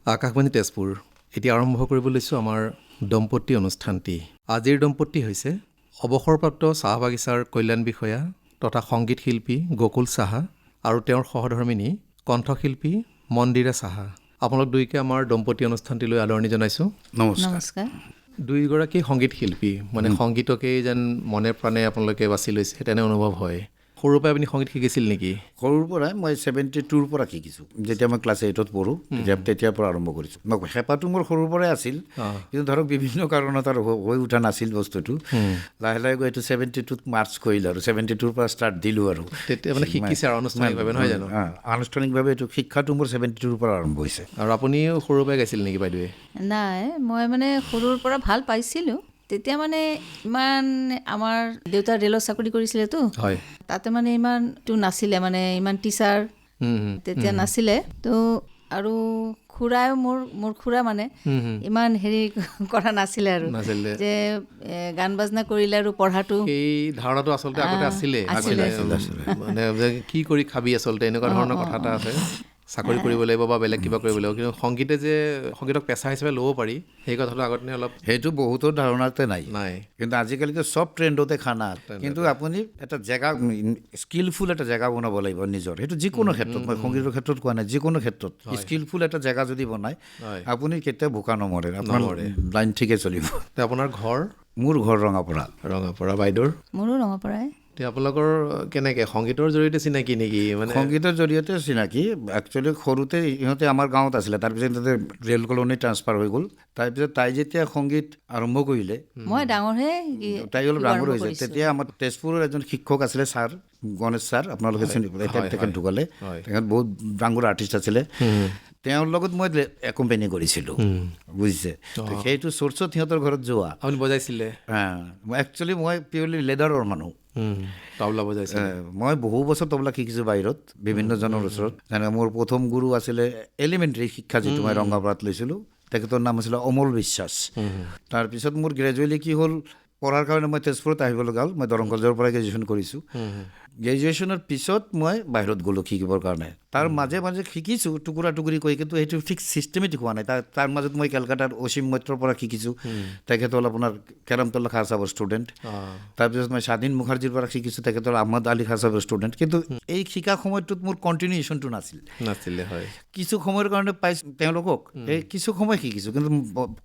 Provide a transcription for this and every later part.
আকাশবাণী তেজপুৰ এতিয়া আৰম্ভ কৰিব লৈছোঁ আমাৰ দম্পতী অনুষ্ঠানটি। আজিৰ দম্পতী হৈছে অৱসৰপ্ৰাপ্ত চাহ বাগিচাৰ কল্যাণ বিষয়া তথা সংগীত শিল্পী গকুল চাহা আৰু তেওঁৰ সহধৰ্মিনী কণ্ঠশিল্পী মন্দিৰা চাহা। আপোনালোক দুয়োকে আমাৰ দম্পতী অনুষ্ঠানটিলৈ আদৰণি জনাইছোঁ। নমস্কাৰ। দুয়োগৰাকী সংগীত শিল্পী, মানে সংগীতকেই যেন মনে প্ৰাণে আপোনালোকে বাছি লৈছে তেনে অনুভৱ হয়। সৰুৰ পৰাই আপুনি সংগীত শিকিছিল নেকি? সৰুৰ পৰাই মই 72ৰ পৰা শিকিছোঁ। যেতিয়া মই ক্লাছ 8ত পঢ়োঁ তেতিয়াৰ পৰা আৰম্ভ কৰিছোঁ। হেঁপাহটো মোৰ সৰুৰ পৰাই আছিল, কিন্তু ধৰক বিভিন্ন কাৰণত আৰু হৈ উঠা নাছিল বস্তুটো। লাহে লাহে গৈ এইটো 72ত মাৰ্চ কৰিলোঁ আৰু 72ৰ পৰা ষ্টাৰ্ট দিলোঁ আৰু তেতিয়া মানে শিকিছে আৰু আনুষ্ঠানিকভাৱে, নহয় জানো? আনুষ্ঠানিকভাৱে এইটো শিক্ষাটো মোৰ 72ৰ পৰা আৰম্ভ হৈছে। আৰু আপুনিও সৰুৰ পৰাই গাইছিল নেকি বাইদেৱে? নাই, মই মানে সৰুৰ পৰা ভাল পাইছিলোঁ। তেতিয়া মানে ইমান আমাৰ দেউতা ৰেলত চাকৰি কৰিছিলেতো, হয়, তাতে মানে ইমানটো নাছিলে, মানে ইমান টিচাৰ তেতিয়া নাছিলে তো। আৰু খুৰাও মোৰ খুৰা মানে ইমান হেৰি কৰা নাছিলে আৰু যে গান বাজনা কৰিলে আৰু পঢ়াটো, সেই ধাৰণাটো আচলতে আগতে আছিলে। মানে কি কৰি খাবি আচলতে এনেকুৱা ধৰণৰ কথা এটা আছে। চাকৰি কৰিব লাগিব বা বেলেগ কিবা কৰিব লাগিব, কিন্তু সংগীতে যে সংগীতক পেচা হিচাপে ল'ব পাৰি সেই কথাটো আগতে অলপ সেইটো বহুতৰ ধাৰণাতে নাই। কিন্তু আজিকালিতো চব ট্ৰেণ্ডতে খানা। কিন্তু আপুনি এটা জেগা, স্কিলফুল এটা জেগা বনাব লাগিব নিজৰ। সেইটো যিকোনো ক্ষেত্ৰত, মই সংগীতৰ ক্ষেত্ৰত কোৱা নাই, যিকোনো ক্ষেত্ৰত স্কিলফুল এটা জেগা যদি বনায় আপুনি কেতিয়াও ভোকা নমৰে, আপোনাৰ লাইন ঠিকে চলিব। আপোনাৰ ঘৰ? মোৰ ঘৰ ৰঙাপৰা। ৰঙাপৰা। বাইদেউৰ? মোৰো ৰঙাপৰাই। আপোনালোকৰ কেনেকৈ সংগীতৰ জৰিয়তে চিনাকি নেকি? মানে সংগীতৰ জৰিয়তে চিনাকি। একচুৱেলি সৰুতে ইহঁতে আমাৰ গাঁৱত আছিলে, তাৰপিছত তাতে ৰেল কলনী ট্ৰান্সফাৰ হৈ গ'ল। তাৰপিছত তাই যেতিয়া সংগীত আৰম্ভ কৰিলে, মই ডাঙৰহে, তাই অলপ ডাঙৰ হৈছে, তেতিয়া আমাৰ তেজপুৰৰ এজন শিক্ষক আছিলে, ছাৰ গণেশ ছাৰ, আপোনালোকে চিনি পায়, তেখেত ঢুকালে। তেখেত বহুত ডাঙৰ আৰ্টিষ্ট আছিলে। তেওঁৰ লগত মই একম্পেনী কৰিছিলোঁ, বুজিছে? সেইটো চ'ৰ্চত সিহঁতৰ ঘৰত যোৱা। আপুনি বজাইছিলে? একচুৱেলি মই পিয়ৰলি লেডাৰৰ মানুহ। তবলা বজাইছিলে? মই বহু বছৰ তবলা শিকিছোঁ বাহিৰত, বিভিন্নজনৰ ওচৰত। যেনেকৈ মোৰ প্ৰথম গুৰু আছিলে এলিমেণ্টেৰী শিক্ষা, যিটো মই ৰঙাপাৰাত লৈছিলোঁ, তেখেতৰ নাম আছিলে অমল বিশ্বাস। তাৰপিছত মোৰ গ্ৰেজুৱেলি কি হ'ল, পঢ়াৰ কাৰণে মই তেজপুৰত আহিব লগা হ'ল। মই দৰং কলেজৰ পৰা গ্ৰেজুৱেশ্যন কৰিছোঁ। গ্ৰেজুৱেশ্যনৰ পিছত মই বাহিৰত গ'লোঁ শিকিবৰ কাৰণে। তাৰ মাজে মাজে শিকিছোঁ টুকুৰা টুকুৰি কৰি, কিন্তু সেইটো ঠিক ছিষ্টেমেটিক হোৱা নাই। তাৰ মাজত মই কেলকাতাৰ অসীম মৈত্ৰৰ পৰা শিকিছোঁ। তেখেত হ'ল আপোনাৰ কেৰামতল্লা খাঁ চাহাবৰ ষ্টুডেণ্ট। তাৰপিছত মই স্বাধীন মুখাৰ্জীৰ পৰা শিকিছোঁ, তেখেতৰ আহমদ আলী খাঁ চাহাবৰ ষ্টুডেণ্ট। কিন্তু এই শিকা সময়টোত মোৰ কণ্টিনিউশ্যনটো নাছিলে। হয়, কিছু সময়ৰ কাৰণে পাইছোঁ তেওঁলোকক, এই কিছু সময় শিকিছোঁ, কিন্তু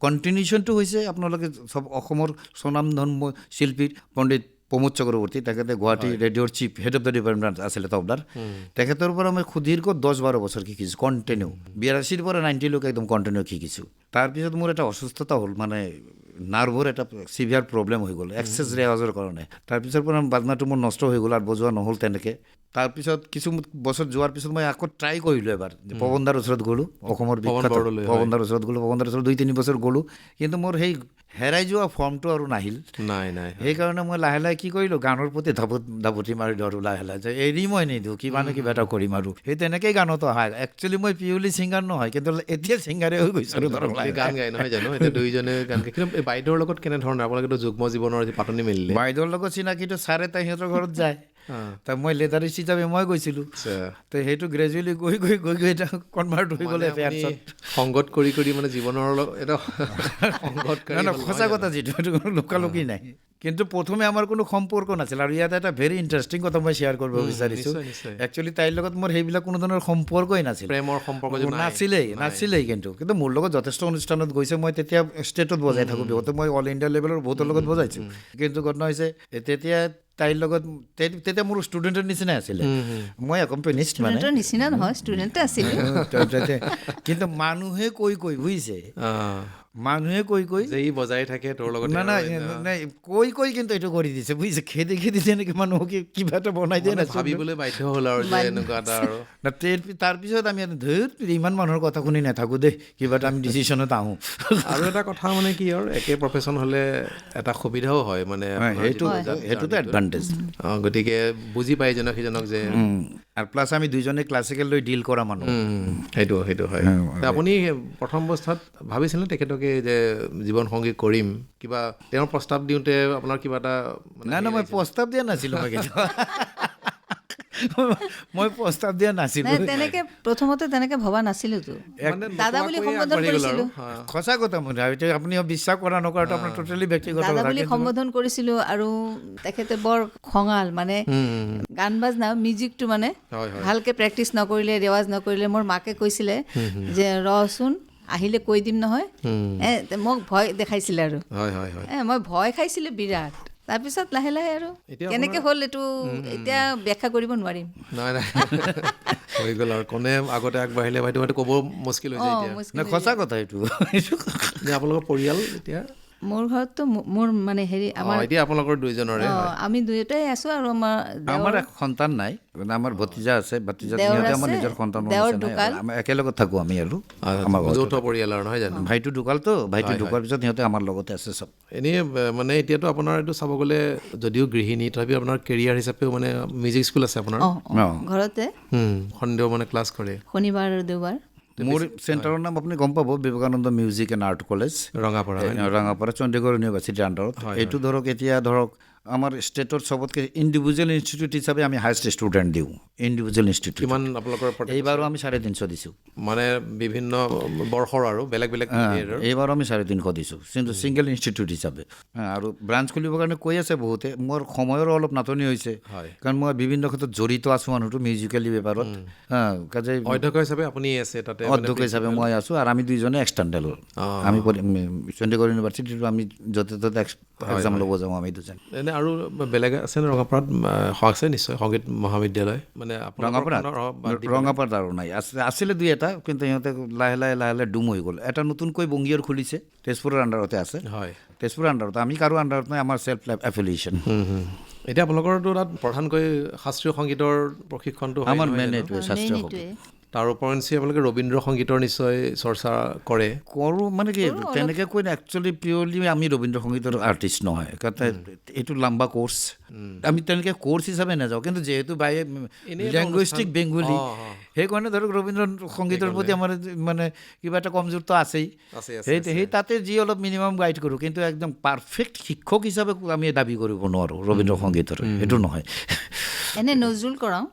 কণ্টিনিউশ্যনটো হৈছে আপোনালোকে চব অসমৰ স্বনামধন্য শিল্পী পণ্ডিত প্ৰমোদ চক্ৰৱৰ্তী। তেখেতে গুৱাহাটী ৰেডিঅ'ৰ chief, head of the department আছিলে তবলাৰ। তেখেতৰ পৰা মই সুদীৰ্ঘ 10-12 বছৰ শিকিছোঁ কণ্টিনিউ। 82ৰ পৰা 90লৈকে একদম কণ্টিনিউ শিকিছোঁ। তাৰপিছত মোৰ এটা অসুস্থতা হ'ল, মানে নাৰ্ভৰ এটা চিভিয়াৰ প্ৰব্লেম হৈ গ'ল এক্সেছ ৰেৱাজৰ কাৰণে। তাৰপিছৰ পৰা বাজনাটো মোৰ নষ্ট হৈ গ'ল আৰু বজোৱা নহ'ল তেনেকৈ। তাৰপিছত কিছু বছৰ যোৱাৰ পিছত মই আকৌ ট্ৰাই কৰিলোঁ এবাৰ, পৱনদাৰ ওচৰত গ'লোঁ, অসমৰ বিখ্যাত পৱনদাৰ ওচৰত গ'লোঁ। পৱনদাৰ ওচৰত 2-3 বছৰ গ'লোঁ, কিন্তু মোৰ সেই হেৰাই যোৱা ফৰ্মটো আৰু নাহিল। সেইকাৰণে মই লাহে লাহে কি কৰিলোঁ, গানৰ প্ৰতি ধাপতি মাৰি ধৰোঁ লাহে লাহে, যে এৰি মই নিদিওঁ, কিবা এটা কৰিম আৰু সেই তেনেকেই গানতো অহা। একচুৱেলি মই পিয়ৰলি ছিংগাৰ নহয়, কিন্তু এতিয়া ছিংগাৰে হৈ গৈছোঁ আৰু ধৰক গান গাই, নহয় জানো? এতিয়া দুইজনে গান গাই। কিন্তু বাইদেউৰ লগত কেনেধৰণৰ আপোনালোকেতো যুগ্ম জীৱনৰ পাতনি মেলিলে? বাইদেউৰ লগত চিনাকিটো ছাৰে তাই সিহঁতৰ ঘৰত যায়, তাই মই লেটাৰিষ্ট হিচাপে মই গৈছিলোঁ। তো সেইটো গ্ৰেজুৱেলি গৈ গৈ গৈ গৈ এটা কনভাৰ্ট হৈ গ'লে সংগত কৰি কৰি মানে জীৱনৰ এটা সংগত। সঁচা কথা, যিটো সেইটো কোনো লোকালোকি নাই। কিন্তু প্ৰথমে আমাৰ কোনো সম্পৰ্ক নাছিল। আৰু ইয়াত এটা ভেৰি ইণ্টাৰেষ্টিং কথা মই শ্বেয়াৰ কৰিব বিচাৰিছোঁ। একচুৱেলি তাইৰ লগত মোৰ সেইবিলাক কোনো ধৰণৰ সম্পৰ্কই নাছিল, প্ৰেমৰ সম্পৰ্ক নাছিলেই। কিন্তু মোৰ লগত যথেষ্ট অনুষ্ঠানত গৈছে। মই তেতিয়া ষ্টেটত বজাই থাকোঁ, বিহুতে মই অল ইণ্ডিয়া লেভেলৰ বহুতৰ লগত বজাইছোঁ। কিন্তু ঘটনা হৈছে তেতিয়া তাইৰ লগত তেতিয়া মোৰ ষ্টুডেণ্টৰ নিচিনাই আছিলে। মই একম্পেনিষ্ট, মানে নিচিনা নহয়, ষ্টুডেণ্টে আছিলে। কিন্তু মানুহে কৈ বুজিছে, মানুহে কৈ যে বজাই থাকে তোৰ লগত, নাই কৈ কিন্তু এইটো কৰি দিছে, বুজিছে? খেদি তেনেকৈ মানুহক কিবা এটা বনাই দিয়ে না, ভাবিবলৈ বাধ্য হ'ল আৰু এনেকুৱা এটা। আৰু তাৰপিছত আমি ইমান মানুহৰ কথা শুনি নাথাকোঁ দেই, কিবা এটা আমি ডিচিশ্যনত আহোঁ। আৰু এটা কথা মানে কি, আৰু একে প্ৰফেশ্যন হ'লে এটা সুবিধাও হয়, মানে সেইটোতো এডভান্টেজ। গতিকে বুজি পায় ইজনক সিজনক যে, আৰু প্লাছ আমি দুইজনে ক্লাছিকেল লৈ ডিল কৰা মানুহ। সেইটো হয়। আপুনি প্ৰথম অৱস্থাত ভাবিছিলে তেখেতকে যে জীৱন সংগী কৰিম, কিবা তেওঁৰ প্ৰস্তাৱ দিওঁতে আপোনাৰ কিবা এটা? নাই, মই প্ৰস্তাৱ দিয়া নাছিলোঁ। মই মই প্ৰস্তাৱ দিয়া নাছিলোঁ। নাই তেনেকে প্ৰথমতে তেনেকে ভবা নাছিলোতো, দাদা বুলি সম্বোধন কৰিছিলো। সঁচা কথা মানে এতিয়া আপুনি বিশ্বাস কৰা নকৰাটো আপোনাৰ টোটেলি ব্যক্তিগত দাদা কথা। বুলি সম্বোধন কৰিছিলো আৰু তেখেতে বৰ খঙাল, মানে গান বাজনা মিউজিকটো মানে ভালকে প্ৰেক্টিচ নকৰিলে, ৰেৱাজ নকৰিলে। মোৰ মাকে কৈছিলে যে ৰচোন আহিলে কৈ দিম নহয়, মোক ভয় দেখাইছিলে আৰু মই ভয় খাইছিলোঁ বিৰাট। তাৰপিছত লাহে লাহে আৰু কেনেকে হ'ল এইটো এতিয়া ব্যাখ্যা কৰিব নোৱাৰিম। নাই নাই হৈ গ'ল আৰু কোনে আগতে আগবাঢ়িলে বাইদেউ হয়তো ক'ব মুস্কিল হৈ যায় এতিয়া। সঁচা কথা এইটো। আপোনালোকৰ পৰিয়াল এতিয়া? মোৰ ঘৰততো মোৰ মানে হেৰি আমাৰ এতিয়া আপোনালোকৰ দুইজনৰে আমি দুয়োটাই আছো আৰু আমাৰ সন্তান নাই, আমাৰ ভতিজা আছে, ভতিজা আমাৰ নিজৰ সন্তান আমাৰ একেলগত থাকো আমি আৰু আমাৰ যৌথ পৰিয়াল আৰু নহয় জানো? ভাইটো ঢুকালতো, ভাইটো ঢুকোৱাৰ পিছত সিহঁতে আমাৰ লগতে আছে চব। এনেই মানে এতিয়াতো আপোনাৰ এইটো চাব গ'লে যদিও গৃহিণী তথাপিও আপোনাৰ কেৰিয়াৰ হিচাপেও মানে মিউজিক স্কুল আছে আপোনাৰ ঘৰতে। সন্দেহ মানে ক্লাছ কৰে শনিবাৰ আৰু দেওবাৰ। মোৰ চেণ্টাৰৰ নাম আপুনি গম পাব, Vivekananda music and art college, Rangapara, Chandigarh ইউনিভাৰ্চিটিৰ আণ্ডাৰত। এইটো ধৰক এতিয়া ধৰক আমাৰ ষ্টেটৰ চবতকৈ ইণ্ডিভিজুৱেল ইনষ্টিটিউট হিচাপে আমি হায়েষ্ট ষ্টুডেণ্ট দিওঁ। ইণ্ডিভিজুৱেল ইনষ্টিটিউট কিমান আপোনালোকৰ? এইবাৰো আমি 350 দিছোঁ। মানে বিভিন্ন বৰ্ষৰ আৰু বেলেগ বেলেগ এইবাৰো আমি 350 দিছোঁ, কিন্তু ছিংগল ইনষ্টিটিউট হিচাপে। আৰু ব্ৰাঞ্চ খুলিবৰ কাৰণে কৈ আছে বহুতে, মোৰ সময়ৰো অলপ নাটনি হৈছে, কাৰণ মই বিভিন্ন ক্ষেত্ৰত জড়িত আছোঁ মানুহটো মিউজিকেলি বেপাৰত। কাজে অধ্যক্ষ হিচাপে আপুনি আছে তাতে? অধ্যক্ষ হিচাপে মই আছোঁ, আৰু আমি দুইজনে এক্সটাৰ্নেল। আমি চণ্ডীগড় ইউনিভাৰ্চিটিটো আমি য'তে ত'তে এক্সাম ল'ব যাওঁ আমি দুজন। এনে আৰু বেলেগ আছে নে ৰঙাপাৰাত? আছে নিশ্চয়, সংগীত মহাবিদ্যালয় মানে ৰঙাপাৰাত আৰু নাই, আছিলে দুই এটা, কিন্তু সিহঁতে লাহে লাহে ডুম হৈ গ'ল। এটা নতুনকৈ বংগীয়ৰ খুলিছে, তেজপুৰৰ আণ্ডাৰতে আছে। হয়, তেজপুৰৰ আণ্ডাৰত, আমি কাৰো আণ্ডাৰত নাই, আমাৰ চেল্ফ এফিলিয়েশ্যন। এতিয়া আপোনালোকৰতো তাত প্ৰধানকৈ শাস্ত্ৰীয় সংগীতৰ প্ৰশিক্ষণটো আমাৰ মেইন এইটোৱে, শাস্ত্ৰীয় সংগীত। তাৰ ওপৰঞ্চি আপোনালোকে ৰবীন্দ্ৰ সংগীতৰ নিশ্চয় চৰ্চা কৰোঁ মানে কি তেনেকৈ কৈ একচুৱেলি পিয়ৰলি আমি ৰবীন্দ্ৰ সংগীতৰ আৰ্টিষ্ট নহয়, কাৰণ এইটো লাম্বা কোৰ্চ, আমি তেনেকৈ কোৰ্চ হিচাপে নাযাওঁ। কিন্তু যিহেতু বাই লেংগুৱেষ্টিক বেংগলী, সেইকাৰণে ধৰক ৰবীন্দ্ৰ সংগীতৰ প্ৰতি আমাৰ মানে কিবা এটা কমজোৰটো আছেই। সেই তাতে যি অলপ মিনিমাম গাইড কৰোঁ, কিন্তু একদম পাৰফেক্ট শিক্ষক হিচাপে আমি দাবী কৰিব নোৱাৰোঁ ৰবীন্দ্ৰ সংগীতৰ, সেইটো নহয়। এনে নজৰুল কৰাওঁ।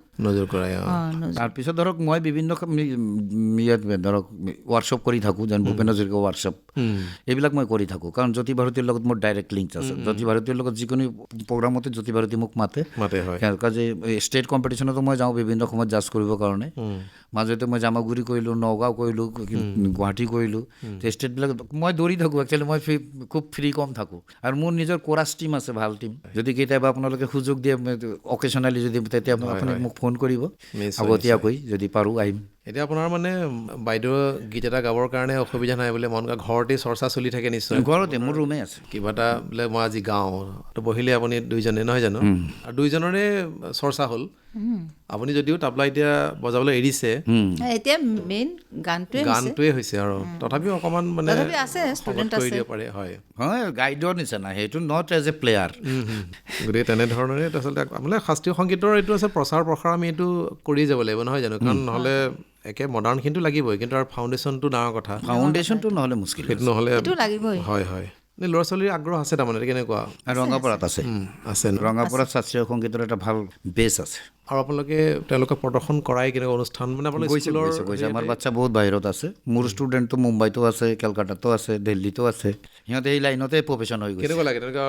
তাৰপিছত ধৰক মই বিভিন্ন ইয়াত ধৰক ৱৰ্কশ্বপ কৰি থাকোঁ, যেন ভূপেন হাজৰিকা ৱৰ্কশ্বপ, এইবিলাক মই কৰি থাকোঁ, কাৰণ জ্যোতি ভাৰতীৰ লগত মোৰ ডাইৰেক্ট লিংক আছে। জ্যোতি ভাৰতীৰ লগত যিকোনো প্ৰগ্ৰামতে জ্যোতি ভাৰতী মোক মাতে। কাজে ষ্টেট কম্পিটিশ্যনতো মই যাওঁ বিভিন্ন সময়ত জাজ কৰিবৰ কাৰণে। মাজতে মই জামুগুৰি কৰিলোঁ, নগাঁও কৰিলোঁ, গুৱাহাটী কৰিলোঁ। ষ্টেটবিলাক মই দৌৰি থাকোঁ, একচুৱেলি মই খুব ফ্ৰী কম থাকোঁ। আৰু মোৰ নিজৰ কোৰাছ টীম আছে, ভাল টীম। যদি কেতিয়াবা আপোনালোকে সুযোগ দিয়ে অকেশ্যনেলি, যদি তেতিয়া আপুনি মোক ফোন কৰিব আগতীয়াকৈ, যদি পাৰোঁ আহিম। এতিয়া আপোনাৰ মানে বাইদেউ গীত এটা গাবৰ কাৰণে অসুবিধা নাই বোলে, মন ঘৰতে চৰ্চা চলি থাকে নিশ্চয়? ঘৰতে মোৰ ৰুমেই আছে। কিবা এটা বোলে মই আজি গাওঁ, তো বহিলে আপুনি দুইজনে নহয় জানো? আৰু দুইজনৰে চৰ্চা হ'ল। আপুনি যদিও তাবলা এতিয়া বজাবলৈ এৰিছে, এতিয়া মেইন গানটোৱে হৈছে, আৰু তথাপিও অকণমান মানে কৰি দিব পাৰে। হয়, গাইডৰ নিচিনা, সেইটো নট এজ এ প্লেয়াৰ। গতিকে তেনেধৰণৰে আচলতে মানে শাস্ত্ৰীয় সংগীতৰ এইটো আছে প্ৰচাৰ প্ৰসাৰ, আমি এইটো কৰি যাব লাগিব নহয় জানো? কাৰণ নহ'লে একে মডাৰ্ণখিনিটো লাগিবই, কিন্তু আৰু ফাউণ্ডেশ্যনটো ডাঙৰ কথা। ফাউণ্ডেশ্যনটো নহ'লে মুস্কিল, সেইটো নহ'লে লাগিবই। হয় হয়। ল'ৰা ছোৱালীৰ আগ্ৰহ আছে তাৰমানে কেনেকুৱা? ৰঙাপাৰাত আছে, ৰঙাপাৰাত শাস্ত্ৰীয় সংগীতৰ এটা ভাল বেছ আছে। আৰু আপোনালোকে তেওঁলোকক প্ৰদৰ্শন কৰাই কেনেকুৱা অনুষ্ঠান মানে আপোনালোকে? গৈছে, আমাৰ বাচ্ছা বহুত বাহিৰত আছে। মোৰ ষ্টুডেণ্টটো মুম্বাইতো আছে, কেলকাতাতো আছে, দিল্লীতো আছে। সিহঁতে এই লাইনতে প্ৰফেশ্যন হৈ গৈছে। কেনেকুৱা লাগে তেনেকুৱা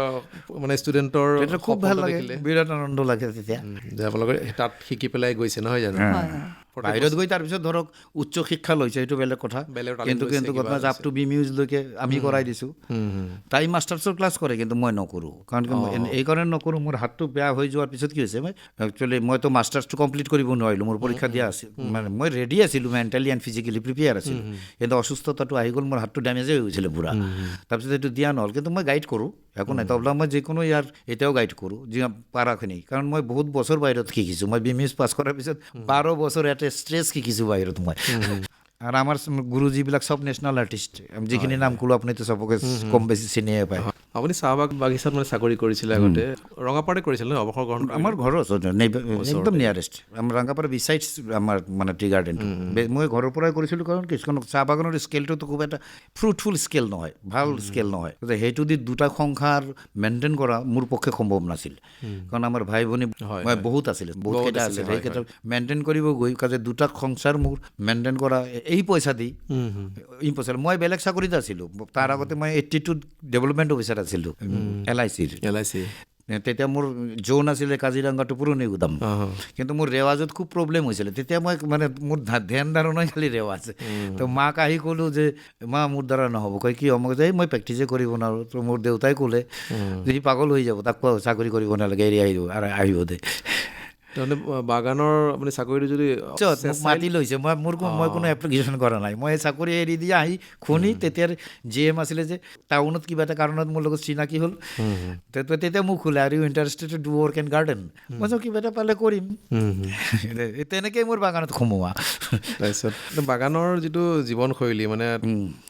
মানে ষ্টুডেণ্টৰ? খুব ভাল লাগে, বিৰাট আনন্দ লাগে তেতিয়া যে আপোনালোকে তাত শিকি পেলাই গৈছে নহয় জানো? বাহিৰত গৈ তাৰপিছত ধৰক উচ্চ শিক্ষা লৈছে, সেইটো বেলেগ কথা। কিন্তু আপ টু বি মিউজলৈকে আমি কৰাই দিছোঁ। তাই মাষ্টাৰ্ছৰ ক্লাছ কৰে, কিন্তু মই নকৰোঁ। কাৰণ এইকাৰণে নকৰোঁ, মোৰ হাতটো বেয়া হৈ যোৱাৰ পিছত কি হৈছে, মইতো মাষ্টাৰ্ছটো কমপ্লিট কৰিব নোৱাৰিলোঁ, মোৰ পৰীক্ষা দিয়া আছিল। মানে মই ৰেডি আছিলোঁ, মেণ্টেলি এণ্ড ফিজিকেলি প্ৰিপেয়াৰ আছিলোঁ, কিন্তু অসুস্থতাটো আহি গ'ল, মোৰ হাতটো ডেমেজেই হৈ গৈছিলে পুৰা। তাৰপিছত এইটো দিয়া নহ'ল, কিন্তু মই গাইড কৰোঁ, একো নাই। তবলা মই যিকোনো ইয়াৰ এতিয়াও গাইড কৰোঁ, যি পাৰাখিনি। কাৰণ মই বহুত বছৰ বাহিৰত শিকিছোঁ, মই বি মিউজ পাছ কৰাৰ পিছত 12 বছৰ এটা ষ্ট্ৰেছ শিকিছোঁ বাহিৰত মই। আৰু আমাৰ গুৰুজীবিলাক চব নেশ্যনেল আৰ্টিষ্ট, যিখিনি নাম ক'লো আপুনিতো চবকে কম বেছি চিনিয়ে পায়। আপুনি চাহ বাগিচাত মানে চাকৰি কৰিছিলে আগতে, ৰঙাপাৰাতে কৰিছিলে ন অৱসৰ গ্ৰহণ? আমাৰ ঘৰৰ ওচৰতে, একদম নিয়াৰেষ্ট। আমাৰ ৰঙাপাৰা বিচাইডছ আমাৰ মানে টি গাৰ্ডেনটো। মই ঘৰৰ পৰাই কৰিছিলোঁ, কাৰণ কিছুমান চাহ বাগানৰ স্কেলটোতো খুব এটা ফ্ৰুটফুল স্কেল নহয়, ভাল স্কেল নহয়। সেইটো দি দুটা সংসাৰ মেইনটেইন কৰা মোৰ পক্ষে সম্ভৱ নাছিল, কাৰণ আমাৰ ভাই ভনী বহুত আছিলে, বহুতকেইটা আছিলে। সেইকেইটা মেইনটেইন কৰিব গৈ কাজে দুটা সংসাৰ মোৰ মেইনটেইন কৰা এই পইচা দি ইম্পচিবল। মই বেলেগ চাকৰিত আছিলোঁ, তাৰ আগতে মই 82 ডেভেলপমেণ্ট অফিচাৰ আছিলোঁ LIC। তেতিয়া মোৰ জোন আছিলে কাজিৰঙাটো পুৰণি গুদাম, কিন্তু মোৰ ৰেৱাজত খুব প্ৰব্লেম হৈছিলে। তেতিয়া মই মানে মোৰ ধ্যান ধাৰণাই খালি ৰেৱাজ। তো মাক আহি ক'লোঁ যে মা মোৰ দ্বাৰা নহ'ব। কয় কি অমুক যে মই প্ৰেক্টিছে কৰিব নোৱাৰোঁ। তো মোৰ দেউতাই ক'লে যে সি পাগল হৈ যাব, তাক চাকৰি কৰিব নালাগে, এৰি আহিব দে। তাৰমানে বাগানৰ আপুনি চাকৰিটো যদি মাতি লৈছে, মই কোনো এপ্লিকেশ্যন কৰা নাই। মই চাকৰি এৰি দি আহি খুনি তেতিয়াৰ GM আছিলে যে টাউনত কিবা এটা কাৰণত মোৰ লগত চিনাকি হ'ল, তেতিয়া মোক খোলে আৰু you interested to do work and garden. মই কিবা এটা পালে কৰিম। তেনেকেই মোৰ বাগানত সোমোৱা। তাৰপিছত বাগানৰ যিটো জীৱনশৈলী, মানে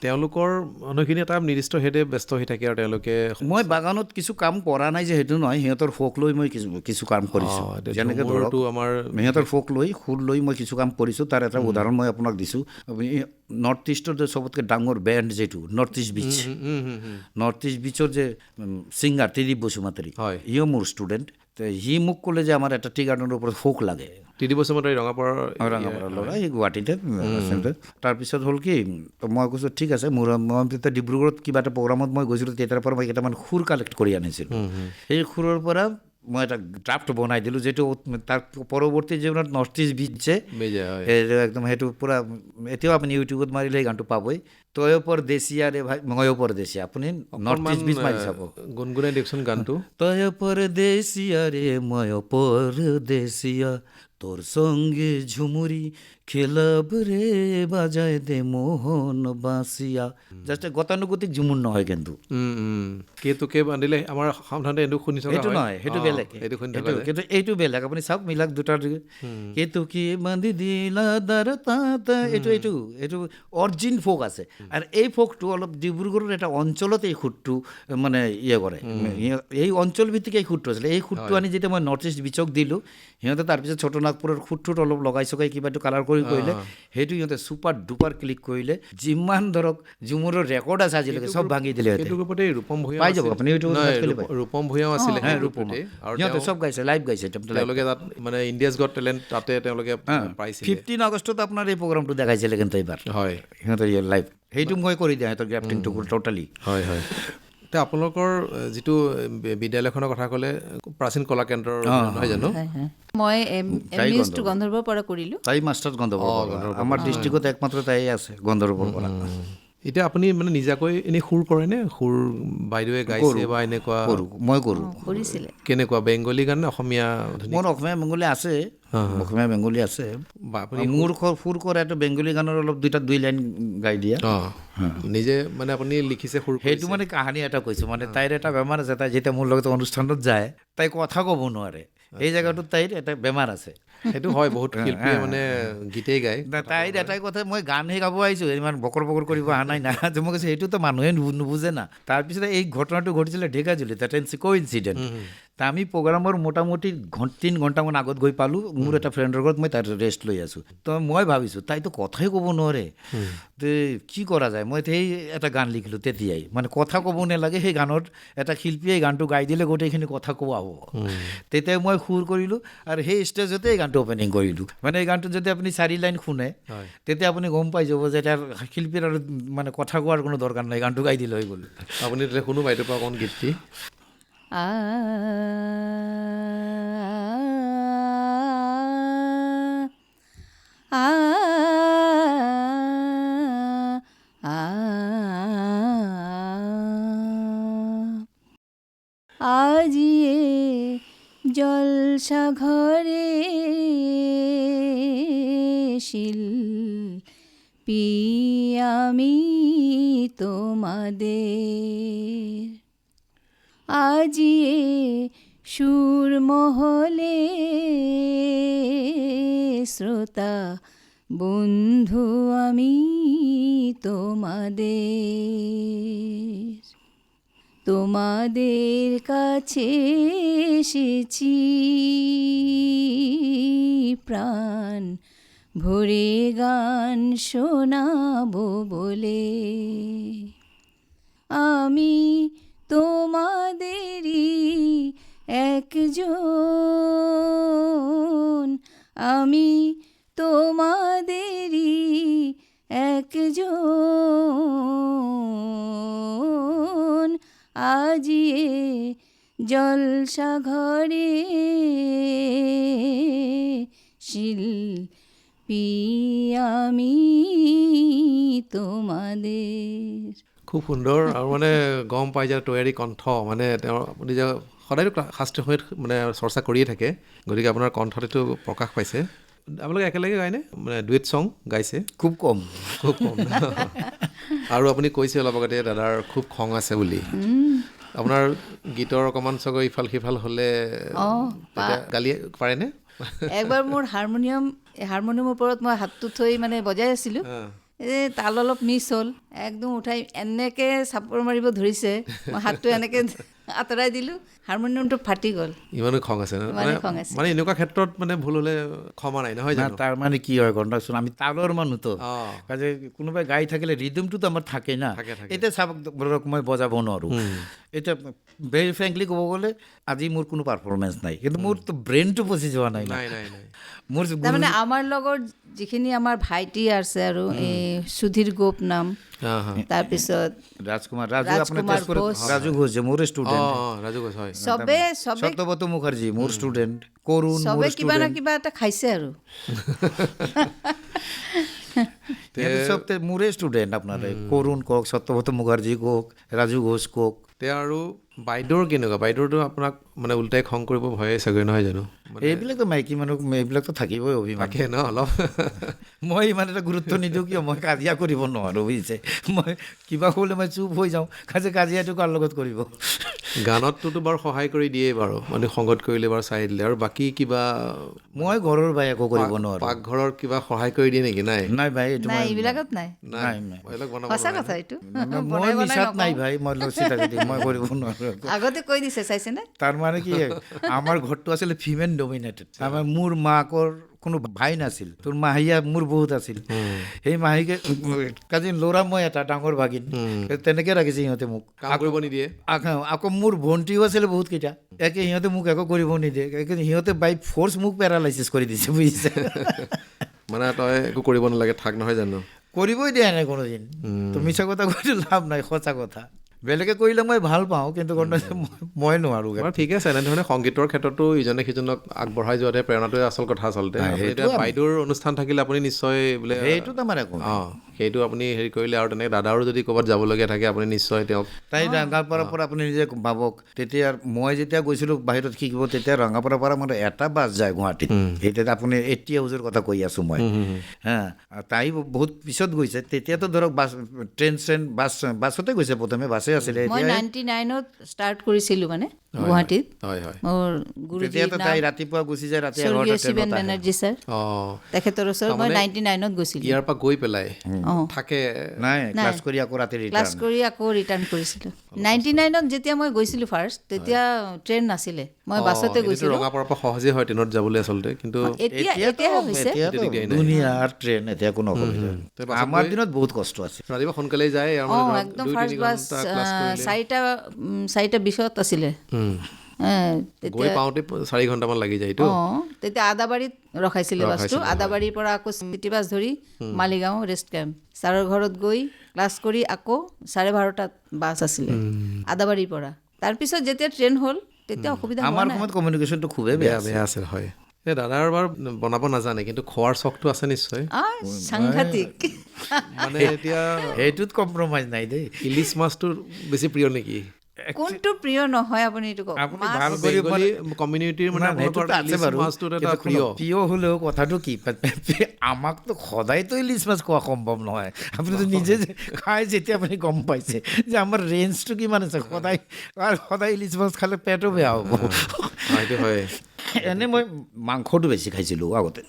তেওঁলোকৰ মানুহখিনি এটা নিৰ্দিষ্ট হেডে ব্যস্ত হৈ থাকে আৰু তেওঁলোকে, মই বাগানত কিছু কাম কৰা নাই যে সেইটো নহয়, সিহঁতৰ ফক লৈ মই কিছু কাম কৰিছোঁ। যেনেকৈ আমাৰ সিহঁতৰ ফক লৈ সুৰ লৈ মই কিছু কাম কৰিছোঁ। তাৰ এটা উদাহৰণ মই আপোনাক দিছোঁ। নৰ্থ ইষ্টৰ যে চবতকৈ ডাঙৰ বেণ্ড যিটো নৰ্থ ইষ্ট বিচৰ যে ছিংগাৰ ত্ৰিদীপ বসুমতাৰী, সিও মোৰ ষ্টুডেণ্ট। সি মোক ক'লে যে আমাৰ এটা টি গাৰ্ডেনৰ ওপৰত ফক লাগে। ত্ৰিদীপ বসুমতাৰী ৰঙাপাৰাৰ ল'ৰা, সি গুৱাহাটীতে। তাৰপিছত হ'ল কি, মই কৈছোঁ ঠিক আছে। মই তেতিয়া ডিব্ৰুগড়ত কিবা এটা প্ৰগ্ৰামত মই গৈছিলোঁ, তেতিয়াৰ পৰা মই কেইটামান সুৰ কালেক্ট কৰি আনিছিলোঁ। সেই সুৰৰ পৰা মই এটা ড্ৰাফ্ট বনাই দিলোঁ, যিটো তাৰ পৰৱৰ্তী জীৱনত নৰ্থ ইষ্ট বিচে একদম সেইটো পূৰা, এতিয়াও আপুনি ইউটিউবত মাৰিলে সেই গানটো পাবই। তয়ো পৰদেশীয়া ৰে ভাই ময়ো পৰদেশীয়া। আপুনি নৰ্থ ইষ্ট বিচ মাৰি চাব, গুণগুণাই দিয়কচোন গানটো। তয়ো পৰদেশীয়া ৰে ময়ো পৰদেশীয়া, তোৰ সঙ্গে ঝুমুৰি খেলাব ৰে বাজায় দে মোহন বাঁচিয়া। জাষ্ট গতানুগতিক ঝুমুৰ নহয় কিন্তু। কেতুকে বান্ধিলে আমাৰ সাধাৰণতে এইটো শুনি থকা, সেইটো নহয়, সেইটো বেলেগ। কিন্তু এইটো বেলেগ, আপুনি চাওক মিলাক দুটাৰ। কেতুকি বান্ধি দিলা দাৰ তাত, এইটো অৰিজিন ফোক আছে। আৰু এই ফোকটো অলপ ডিব্ৰুগড়ৰ এটা অঞ্চলত এই সুৰটো মানে কৰে, এই অঞ্চল ভিত্তিক এই সুৰটো আছিলে। এই সুৰটো আনি যেতিয়া মই নৰ্থ ইষ্ট বিচক দিলোঁ, সিহঁতে তাৰপিছত ছোট নাগপুৰৰ সুৰটোত অলপ লগাই চগাই কিবা এইটো কালাৰ কৰিলে, সেইটো সিহঁতে ছুপাৰ ডুপাৰ ক্লিক কৰিলে। যিমান ধৰক ঝুমুৰৰ ৰেকৰ্ড আছে আজিলৈকে চব ভাঙি দিলে। পাই যাব আপুনি, ৰূপম ভূঞাও আছিলে, সিহঁতে চব গাইছে, লাইভ গাইছে। তেওঁলোকে তাত মানে ইণ্ডিয়াজ গট টেলেণ্ট তাতে তেওঁলোকে পাইছিল। 15 আগষ্টত আপোনাৰ এই প্ৰগ্ৰামটো দেখাইছিলে কিন্তু এইবাৰ, হয় সিহঁতৰ লাইভ। সেইটো মই কৰি দিয়া সিহঁতৰ গ্ৰাফটিংটো টোটেলি। হয় হয়। এতিয়া আপোনালোকৰ যিটো বিদ্যালয়খনৰ কথা ক'লে, প্ৰাচীন কলা কেন্দ্ৰৰ নহয় জানো? মই এমইউজটো গন্ধৰ্বৰ পৰা কৰিলোঁ। তাই মাষ্টাৰ গন্ধৰ্বৰ, আমাৰ ডিষ্ট্ৰিক্টত একমাত্ৰ তাই আছে গন্ধৰ্বৰ পৰা। এতিয়া আপুনি মানে নিজাকৈ এনেই সুৰ কৰেনে? সুৰ বাইদেৱে গাইছে বা এনেকুৱা? মই কৰোঁ। কৰিছিলে কেনেকুৱা, বেংগলী গান নে অসমীয়া? মোৰ অসমীয়া বেংগলী আছে, অসমীয়া বেংগলী আছে। মোৰ সুৰ কৰা এইটো বেংগলী গানৰ অলপ দুই লাইন গাই দিয়া। নিজে মানে আপুনি লিখিছে সুৰ? সেইটো মানে কাহানী এটা কৈছোঁ। মানে তাইৰ এটা বেমাৰ আছে, তাই যেতিয়া মোৰ লগত অনুষ্ঠানত যায়, তাই কথা ক'ব নোৱাৰে। এই জেগাটোত তাইৰ এটা বেমাৰ আছে। সেইটো হয়, বহুত শিল্পীয়ে মানে গীতেই গায়। তাইৰ এটাই কথা, মই গানহে গাব আহিছোঁ, ইমান বকৰ কৰিব অহা নাই না। মই কৈছোঁ সেইটোতো মানুহে নুবুজে না। তাৰপিছত এই ঘটনাটো ঘটিছিলে ঢেকাজুলিত, এটা কোইনচিডেণ্ট। তা আমি প্ৰগ্ৰামৰ মোটামুটি 3 ঘণ্টামান আগত গৈ পালোঁ মোৰ এটা ফ্ৰেণ্ডৰ ঘৰত। মই তাত ৰেষ্ট লৈ আছোঁ। তো মই ভাবিছোঁ তাইতো কথাই ক'ব নোৱাৰে, তে কি কৰা যায়। মই সেই এটা গান লিখিলোঁ তেতিয়াই, মানে কথা ক'ব নালাগে। সেই গানত এটা শিল্পীয়ে গানটো গাই দিলে গোটেইখিনি কথা কোৱা হ'ব। তেতিয়াই মই সুৰ কৰিলোঁ আৰু সেই ষ্টেজতে এই গানটো অপেনিং কৰিলোঁ। মানে এই গানটো যদি আপুনি 4 লাইন শুনে, তেতিয়া আপুনি গম পাই যাব যে তাৰ শিল্পীৰ আৰু মানে কথা কোৱাৰ কোনো দৰকাৰ নাই, গানটো গাই দিলে হৈ গ'ল। আপুনি তেতিয়া শুনো বাইদেউৰ পৰা অকণ গীতটি। আজিয়ে জলসা ঘরে শিল্পী আমি তোমাদের, আজিয়ে সুরমহলে শ্রোতা বন্ধু আমি তোমাদের কাছে এসেছি প্রাণ ভরে গান শোনাবো বলে। আমি তোমাদেরই একজন, আমি তোমাদেরই একজন, আজি এ জলসা ঘরে শিল্পী আমি তোমাদের। খুব সুন্দৰ আৰু মানে গম পাই যায় তৈয়াৰী কণ্ঠ, মানে তেওঁ আপুনি যে সদায়তো শাস্ত্ৰীয় সংগীত মানে চৰ্চা কৰিয়ে থাকে, গতিকে আপোনাৰ কণ্ঠত এইটো প্ৰকাশ পাইছে। আপোনালোকে একেলগে গায়নে, মানে ডুৱেট ছং গাইছে? খুব কম। খুব কম। আৰু আপুনি কৈছে অলপ আগতে দাদাৰ খুব খং আছে বুলি। আপোনাৰ গীতৰ অকণমান চাগৈ ইফাল সিফাল হ'লে গালি পাৰেনে? একবাৰ মোৰ হাৰমনিয়ামৰ ওপৰত মই হাতটো থৈ মানে বজাই আছিলোঁ, এই তাল অলপ মিছ হ'ল, একদম উঠাই এনেকৈ চাপৰ মাৰিব ধৰিছে, মই হাতটো এনেকৈ আঁতৰাই দিলোঁ, হাৰমনিয়ামটো ফাটি গ'ল। ইমানো খং আছে ন? মানে এনেকুৱা ক্ষেত্ৰত মানে ভুল হ'লে ক্ষমা নাই, নহয় জানো? তাৰ মানে কি হয় গণ্ডাচোন, আমি তালৰ মানুহতো, কাজে কোনোবাই গাই থাকিলে ৰিদমটোতো আমাৰ থাকে না। এতিয়া চাওক ধৰক মই বজাব নোৱাৰোঁ, এতিয়া ভেৰি ফ্ৰেংকলি ক'ব গ'লে আজি মোৰ কোনো পাৰফৰ্মেঞ্চ নাই, কিন্তু মোৰতো ব্ৰেইনটো পচি যোৱা নাই। মোৰ তাৰমানে আমাৰ লগত যিখিনি আমাৰ ভাইটি আছে আৰু এই সুধীৰ গোপ নাম, তাৰপিছত ৰাজু ঘোষ যে মোৰ ষ্টুডেণ্ট, চবে সত্যব্ৰত মুখাৰ্জী মোৰ ষ্টুডেণ্ট, কৰুণ চবে কিবা না কিবা এটা খাইছে আৰু চব মোৰে ষ্টুডেণ্ট। আপোনাৰ কৰুণ কওক, সত্যব্ৰত মুখাৰ্জী কওক, ৰাজু ঘোষ কওক। তেওঁ আৰু বাইদেউৰ কেনেকুৱা? বাইদেউৰতো আপোনাক মানে উল্টাই খং কৰিব ভয়ে চাগৈ, নহয় জানো? এইবিলাকতো মাইকী মানুহ, এইবিলাকতো থাকিবই অভিমান ন অলপ। মই ইমান এটা গুৰুত্ব নিদিওঁ, কিয় মই কাজিয়া কৰিব নোৱাৰোঁ, বুজিছে? মই কিবা কৰিলে মই চুপ হৈ যাওঁ, কাজিয়াটো কাৰ লগত কৰিব? গানতটোতো বাৰু সহায় কৰি দিয়েই বাৰু, মানে সংগত কৰিলে বাৰু চাই দিলে, আৰু বাকী কিবা মই ঘৰৰ বাই একো কৰিব নোৱাৰোঁ। পাকঘৰৰ কিবা সহায় কৰি দিয়ে নেকি? নাই নাই ভাই, এইটো এইবিলাকত নাই, সঁচা কথা এইটো। মই নিচাত নাই ভাই, মই মই কৰিব নোৱাৰোঁ। আগতে কৈ দিছে, চাইছেনে? তাৰ মানে কি, আমাৰ ঘৰটো আছিলে ফিমেল ডমিনেটেড। আমাৰ মোৰ মাকৰ কোনো ভাই নাছিল, তোৰ মাহীয়া মোৰ বহুত আছিল। সেই মাহীকে কাজি ল'ৰা মই এটা ডাঙৰ ভাগিন, তেনেকৈ ৰাখিছে সিহঁতে মোক, কাম কৰিব নিদিয়ে। আকৌ মোৰ ভণ্টিও আছিলে বহুত কেইটা, একে সিহঁতে মোক একো কৰিব নিদিয়ে, সিহঁতে বাই ফ'ৰ্চ মোক পেৰালাইচিছ কৰি দিছে, বুজিছে? মানে তই একো কৰিব নালাগে, থাক, নহয় জানো? কৰিবই দিয়া নাই কোনোদিন। তুমি মিছা কথা কৈতো লাভ নাই, সঁচা কথা। বেলেগে কৰিলে মই ভাল পাওঁ, কিন্তু মই নোৱাৰোঁ। ঠিকে আছে, এনেধৰণে সংগীতৰ ক্ষেত্ৰতো ইজনে সিজনক আগবঢ়াই যোৱাতে প্ৰেৰণাটোৱে আচল কথা আচলতে। বাইদেউৰ অনুষ্ঠান থাকিলে আপুনি নিশ্চয় বোলে সেইটোত আমাৰ একো সেইটো আপুনি হেৰি কৰিলে, আৰু তেনেকৈ দাদাৰো যদি ক'ৰবাত যাবলগীয়া থাকে আপুনি নিশ্চয় তেওঁক, তাই ৰঙাপাৰাৰ পৰা আপুনি নিজে ভাবক, তেতিয়া মই যেতিয়া গৈছিলোঁ বাহিৰত শিকিব, তেতিয়া ৰঙাপাৰাৰ পৰা মোৰ এটা বাছ যায় গুৱাহাটীত। এতিয়া আপুনি 80 হাউজৰ কথা কৈ আছোঁ মই, হা। তাই বহুত পিছত গৈছে, তেতিয়াতো ধৰক বাছতে গৈছে, প্ৰথমে বাছে আছিলে। মই 99ত ষ্টাৰ্ট কৰিছিলোঁ মানে গুৱাহাটীত। মোৰ গুৰুজী তাই ৰাতিপুৱা গুচি যায়, ৰাতি শিৱেন বেনাৰ্জী ছাৰ, তেখেতৰ ওচৰত মই 99ত গৈছিলোঁ। ইয়াৰ পৰা গৈ পেলাই থাকে নাই, ক্লাছ কৰি আকৌ ৰিটাৰ্ণ কৰিছিলোঁ। 99ত যেতিয়া মই গৈছিলোঁ ফাৰ্ষ্ট, তেতিয়া ট্ৰেইন নাছিলে, মই বাছতে গৈছিলোঁ। ৰঙাপাৰাৰ পৰা সহজে হয় ট্ৰেইনত যাবলৈ আচলতে, কিন্তু এতিয়া হৈছে ধুনীয়াৰ ট্ৰেইন, এতিয়া কোনো অসুবিধা। আমাৰ দিনত বহুত কষ্ট আছে, ৰাতিপুৱা সোনকালে যায়, একদম ফাৰ্ষ্ট বাছ 4টা 20ত আছিলে, গৈ পাওঁতে 4 ঘণ্টামান লাগি যায়। তেতিয়া আদাবাৰীত ৰখাইছিলে বাছটো, আদাবাৰীৰ পৰা আকৌ চিটি বাছ ধৰি মালিগাঁও ৰেষ্ট কেম্প, ছাৰৰ ঘৰত গৈ ক্লাছ কৰি আকৌ 12:30 বাছ আছিলে আদাবাৰীৰ পৰা। তাৰপিছত যেতিয়া ট্ৰেইন হ'ল, তেতিয়া অসুবিধা হোৱা নাই। আমাৰ সময়ত কমিউনিকেশ্যনটো খুবেই বেয়া আছিল, হয়। দাদাৰ বাৰু বনাব নাজানে, কিন্তু খোৱাৰ চখটো আছে নিশ্চয়, সাংঘাতিক। মানে এতিয়া সেইটোত কম্প্ৰমাইজ নাই দেই। ইলিছ মাছটো বেছি প্ৰিয় নেকি? কোনটো প্ৰিয় নহয় আপুনি এইটো কওক। প্ৰিয় হ'লেও কথাটো কি, আমাকতো সদায়তো ইলিছ মাছ খোৱা সম্ভৱ নহয়। আপুনিতো নিজে খাই যেতিয়া আপুনি গম পাইছে যে আমাৰ ৰেঞ্জটো কিমান আছে। সদায় ইলিছ মাছ খালে পেটো বেয়া হ'ব। সেইটো হয়। এনেই মই মাংসটো বেছি খাইছিলোঁ আগতে,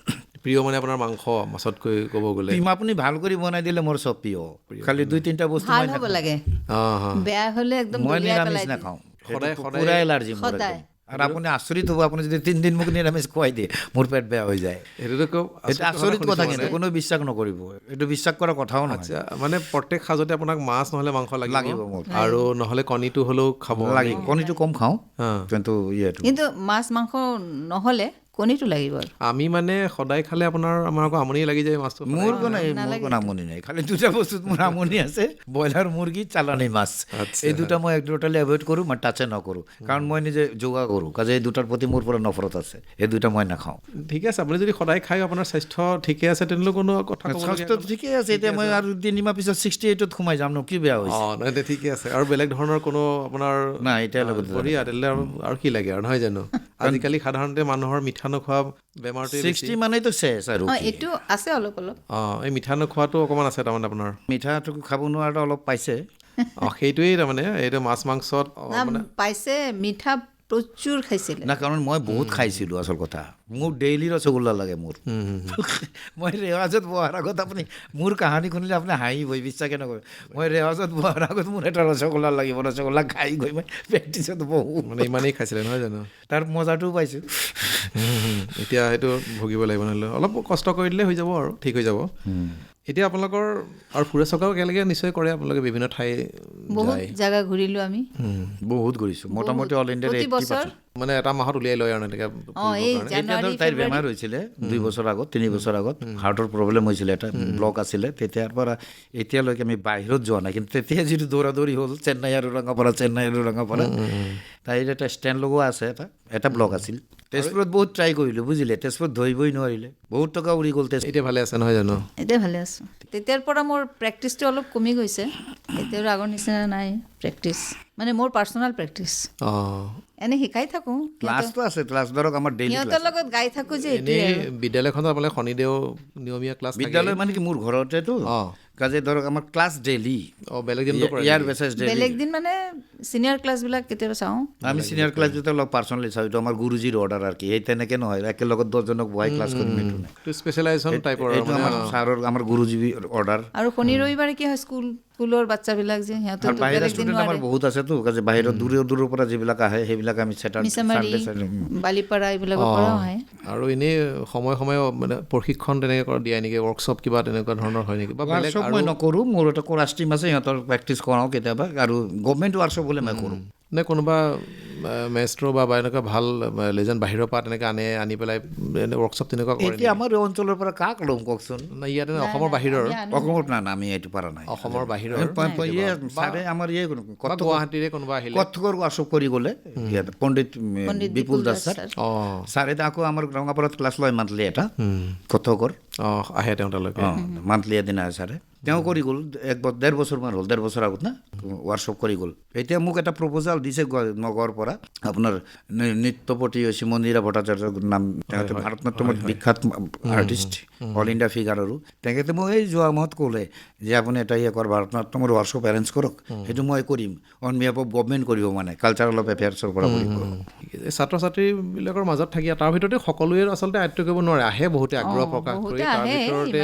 প্ৰিয় মানে আপোনাৰ মাংস মাছতকৈ ক'ব গ'লে আপুনি ভাল কৰি বনাই দিলে মোৰ চব প্ৰিয়, খালি 2-3টা বস্তু ভাল মই হ'ব লাগে, অঁ বেয়া হ'লে একদম মই দলিয়াই নিৰামিষ পেলাই দিয়ে। নাখাওঁ, সদায় পুৰা এলাৰ্জি মোৰ সদায়। একদম। আৰু আপুনি আচৰিত হ'ব, আপুনি যদি 3 দিন মোক নিৰামিষ খুৱাই দিয়ে মোৰ পেট বেয়া হৈ যায়। সেইটোতো খুব এইটো আচৰিত কথা, কিন্তু কোনো বিশ্বাস নকৰিব, এইটো বিশ্বাস কৰাৰ কথাও নহয়। আচ্ছা, মানে প্ৰত্যেক সাজতে আপোনাক মাছ নহ'লে মাংস লাগিব মোক, আৰু নহ'লে কণীটো হ'লেও খাব লাগিব। কণীটো কম খাওঁ, অঁ। কিন্তু ইয়েটো কিন্তু মাছ মাংস নহ'লে কণীটো লাগিব আৰু। আমি মানে সদায় খালে আমাৰ আকৌ আমনি লাগি যায় মাছটো সদায়। মোৰ কোনো আমনি নাই, খালি 2টা বস্তুত মোৰ আমনি আছে, ব্ৰইলাৰ মুৰ্গী, চালানী মাছ। এই 2টা মই টোটেলি এভইড কৰোঁ, মই টাচে নকৰোঁ, কাৰণ মই নিজে যোগা কৰোঁ, কাজে এই 2টাৰ প্ৰতি মোৰ পৰা নফৰত আছে, এই 2টা মই নাখাওঁ। ঠিকে আছে, আপুনি যদি সদায় খাই আপোনাৰ স্বাস্থ্য ঠিকে আছে তেনেহ'লে কোনো কথা ক'বলগীয়া স্বাস্থ্য ঠিকে আছে, এতিয়া মই আৰু 3 মাহ পিছত 68ত সোমাই যাম ন, কি বেয়া হৈছে? অঁ, নহয় এতিয়া ঠিকে আছে, আৰু বেলেগ ধৰণৰ কোনো আপোনাৰ নাই এতিয়ালৈকে বঢ়িয়া, তেনেহ'লে আৰু কি লাগে আৰু, নহয় জানো? আজিকালি সাধাৰণতে মানুহৰ মিঠা নোখোৱা বেমাৰটোৱে 60 মানেতো চেছ আৰু অঁ, কি? এইটো আছে অলপ অলপ। অঁ, এই মিঠা নোখোৱাটো অকণমান আছে তাৰমানে আপোনাৰ। মিঠাটো খাব নোৱাৰাটো অলপ পাইছে। অঁ, সেইটোৱেই তাৰমানে, এইটো মাছ মাংসত না, পাইছে, মিঠা প্ৰচুৰ খাইছিলে। না, কাৰণ মই বহুত খাইছিলোঁ, আচল কথা মোৰ ডেইলি ৰসগোল্লা লাগে মোৰ। মই ৰেৱাজত বহাৰ আগত আপুনি মোৰ কাহানী শুনিলে আপুনি হাঁহিবই, বিশ্বাসে নকৰে। মই ৰেৱাজত বহাৰ আগত মোৰ এটা ৰসগোল্লা লাগিব, ৰসগোল্লা খাই গৈ মই প্ৰেক্টিছত বহুত মানে ইমানেই খাইছিলে, নহয় জানো? তাৰ মজাটোও পাইছোঁ। এতিয়া সেইটো ভুগিব লাগিব, নহ'লে অলপ কষ্ট কৰি দিলে হৈ যাব আৰু ঠিক হৈ যাব। এতিয়া আপোনালোকৰ আৰু ফুৰা চকাও একেলগে নিশ্চয় কৰে, আপোনালোকে বিভিন্ন ঠাই বহুত জাগা ঘূৰিলোঁ আমি। বহুত ঘূৰিছোঁ, মোটামুটি অল ইণ্ডিয়াত প্ৰতি 80%। বছৰ মানে এটা মাহত উলিয়াই লয় আৰু এনেকৈ অঁ, এই এতিয়া জানুৱাৰী ধৰক তাইৰ বেমাৰ হৈছিলে 2 বছৰ আগত, 3 বছৰ আগত হাৰ্টৰ প্ৰব্লেম হৈছিলে, এটা ব্লক আছিলে, তেতিয়াৰ পৰা এতিয়ালৈকে আমি বাহিৰত যোৱা নাই। কিন্তু তেতিয়া যিটো দৌৰা-দৌৰি হ'ল, চেন্নাই আৰু ৰঙাপাৰা, চেন্নাই আৰু ৰঙাপাৰা, তাইৰ এটা ষ্টেণ্ড লগোৱা আছে, এটা ব্লক আছিল। তেজপুৰত বহুত ট্ৰাই কৰিলোঁ, বুজিলে, তেজপুৰত ধৰিবই নোৱাৰিলে, বহুত টকা উৰি গ'ল। এতিয়া ভালে আছে, নহয় জানো? এতিয়া ভালে আছোঁ। তেতিয়াৰ পৰা মোৰ প্ৰেক্টিচটো অলপ কমি গৈছে, এতিয়া আৰু আগৰ নিচিনা নাই প্ৰেক্টিচ, মানে মোৰ পাৰ্চনেল প্ৰেক্টিচ। অঁ, এনেই শিকাই থাকোঁ, ক্লাছটো আছে, ক্লাছ ধৰক আমাৰ ডেইলি সিহঁতৰ লগত গাই থাকোঁ যে, এনেই এইটোৱে আৰু। বিদ্যালয়খনত আপোনালোকে শনিদেও নিয়মীয়া ক্লাছ থাকে? বিদ্যালয় মানে কি মোৰ ঘৰতেতো, অঁ, কাজে ধৰক আমাৰ ক্লাছ ডেইলি। অঁ, বেলেগ দিনটো কৰে ইয়াৰ নেকি? বেচাছ ডেইলি। বেলেগ দিন মানে চিনিয়ৰ ক্লাছবিলাক কেতিয়াবা চাওঁ। আমি চিনিয়ৰ ক্লাছ যেতিয়া অলপ পাৰ্চনেলি চাওঁ, এইটো আমাৰ গুৰুজীৰ অৰ্ডাৰ আৰু কি, এই তেনেকৈ নহয় একেলগত 10জনক বহাই ক্লাছ কৰিম, এইটো নাই। এইটো স্পেচিয়েলাইজেশ্যন টাইপৰ এইটো আমাৰ ছাৰৰ, আমাৰ গুৰুজীৰ অৰ্ডাৰ। আৰু শনি ৰবিবাৰে কি হয়, স্কুলৰ বাচ্চাবিলাক যে সিহঁতৰ আৰু বাহিৰা বেলেগ দিন ষ্টুডেণ্ট আমাৰ নোৱাৰে। বহুত আছেতো, কাজে বাহিৰৰ দূৰৰ পৰা যিবিলাক আহে সেইবিলাক আমি মিছামাৰী, বালিপাৰা এইবিলাকৰ পৰাও আহে। আৰু এনেই সময়ে সময়ে মানে প্ৰশিক্ষণ তেনেকৈ দিয়া নেকি, ৱৰ্কশ্বপ কিবা তেনেকুৱা ধৰণৰ হয় নেকি? বা বেলেগ ৱাৰ্কশ্বপ মই নকৰোঁ, মোৰ এটা কোৰাছ টিম আছে, সিহঁতৰ প্ৰেক্টিছ কৰাওঁ কেতিয়াবা, আৰু গভমেণ্ট ৱাৰ্কশ্বপ হ'লে মই কৰোঁ। নে কোনোবা মেষ্ট্ৰ' বা এনেকুৱা ভাল লেজেণ্ড বাহিৰৰ পৰা তেনেকৈ আনি পেলাই ৱৰ্কশ্বপ তেনেকুৱা কৰে? এতিয়া আমাৰ এই অঞ্চলৰ পৰা কাক ল'ম কওকচোন? নাই, ইয়াতে অসমৰ বাহিৰৰ? অসমৰ না, আমি এইটো পৰা নাই। অসমৰ বাহিৰৰ ছাৰে আমাৰ গুৱাহাটীৰে কোনোবা আহিলে কথকৰ ৱাৰ্কশ্বপ কৰি গ'লে, ইয়াত পণ্ডিত বিপুল দাস ছাৰ, অঁ, ছাৰে আকৌ আমাৰ ৰঙাপাৰাত ক্লাছ লয় মান্থলি এটা কথকৰ। অঁ, আহে তেওঁ তালৈকে? অঁ, মান্থলি এদিন আহে ছাৰে, তেওঁ কৰি গ'ল 1.5 বছৰমান হ'ল, 1.5 বছৰ আগত না ৱাৰ্কশ্বপ কৰি গ'ল। এতিয়া মোক এটা প্ৰপ'জাল দিছে নগৰৰ পৰা, আপোনাৰ নৃত্যপতি মন্দিৰা ভট্টাচাৰ্যৰ নাম, তেখেতে ভাৰত নাট্যমত বিখ্যাত আৰ্টিষ্ট, অল ইণ্ডিয়া ফিগাৰ, আৰু তেখেতে মোক এই যোৱা মাহত ক'লে যে আপুনি এটা ভাৰত নাট্যমৰ ৱাৰ্কশ্বপ এৰেঞ্জ কৰক, সেইটো মই কৰিম, অন বিহাফ অফ গভমেণ্ট কৰিব, মানে কালচাৰেল অফ এফেয়াৰ্ছৰ পৰা কৰিব। ছাত্ৰ ছাত্ৰীবিলাকৰ মাজত থাকি তাৰ ভিতৰতে সকলোৱে আচলতে আয়ত্ব কৰিব নোৱাৰে, আহে বহুতে আগ্ৰহ প্ৰকাশ কৰি, তাৰ ভিতৰতে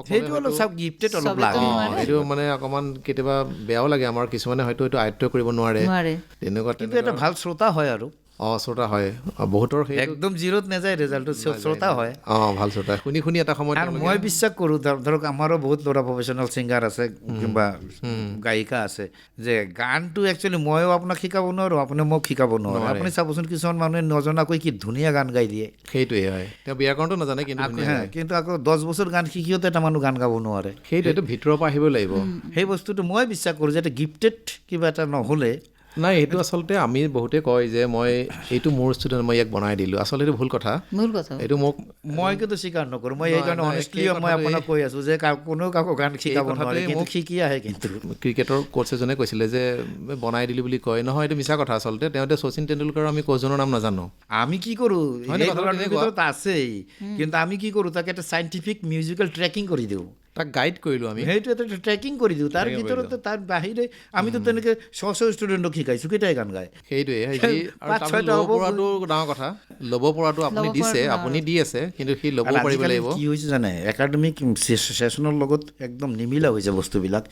সেইটো অলপ চাওক গিফ্টেড অলপ লাগে। এইটো মানে অকণমান কেতিয়াবা বেয়াও লাগে, আমাৰ কিছুমানে হয়তো এইটো আয়ত্ব কৰিব নোৱাৰে, তেনেকুৱা কিন্তু এটা ভাল শ্ৰোতা হয় আৰু। অঁ, শ্ৰোতা হয়, বহুতৰ সেই একদম জিৰ'ত নাযায় ৰিজাল্টটো, শ্ৰোতা হয়। অঁ, ভাল শ্ৰোতা, শুনি শুনি এটা সময়ত। আৰু মই বিশ্বাস কৰোঁ, ধৰক আমাৰো বহুত ল'ৰা প্ৰফেচনেল ছিংগাৰ আছে, কিংবা গায়িকা আছে, যে গানটো একচুৱেলি ময়ো আপোনাক শিকাব নোৱাৰোঁ, আপুনি মোক শিকাব নোৱাৰে। আপুনি চাবচোন, কিছুমান মানুহে নজনাকৈ কি ধুনীয়া গান গাই দিয়ে। সেইটোৱে হয়, তেওঁ ব্যাকৰণটো নাজানে, কিন্তু আকৌ 10 বছৰ গান শিকিওতে এটা মানুহ গান গাব নোৱাৰে। সেইটোৱেতো ভিতৰৰ পৰা আহিব লাগিব। সেই বস্তুটো মই বিশ্বাস কৰোঁ যে এটা গিফ্টেড কিবা এটা নহ'লে নাই, এইটো আচলতে আমি বহুতে কয় যে মই এইটো মোৰ ষ্টুডেণ্ট, মই ইয়াক বনাই দিলোঁ, আচলতে এইটো ভুল কথা। এইটো মই কিন্তু স্বীকাৰ নকৰোঁ, মই এইকাৰণে অনেষ্টলি মই আপোনাক কৈ আছোঁ যে কোনেও কাকো গান শিকাব নোৱাৰে, কিন্তু শিকি আহে। কিন্তু ক্ৰিকেটৰ কোচ এজনে কৈছিলে যে বনাই দিলি বুলি কয়, নহয় এইটো মিছা কথা। আচলতে তেওঁতে শচীন তেণ্ডুলকাৰ আমি কোচজনৰ নাম নাজানো। আমি কি কৰোঁ, আছেই, কিন্তু আমি কি কৰোঁ, তাক এটা চাইণ্টিফিক মিউজিকেল ট্ৰেকিং কৰি দিওঁ। তাক গাইড কৰিলোঁ আমি। সেইটো এটা ট্ৰেকিং কৰি দিওঁ, তাৰ ভিতৰতে তাৰ বাহিৰে আমিতো তেনেকৈ ষ্টুডেণ্টক শিকাইছোঁ কেইটাই গান গায়। সেইটোৱে ল'ব পৰাটো ডাঙৰ কথা। ল'ব পৰাটো আপুনি দিছে, আপুনি দি আছে, কিন্তু সি ল'ব পাৰিব লাগিব। কি হৈছে জানে, একাডেমিক ছেশ্যনৰ লগত একদম নিমিলা হৈছে বস্তুবিলাক।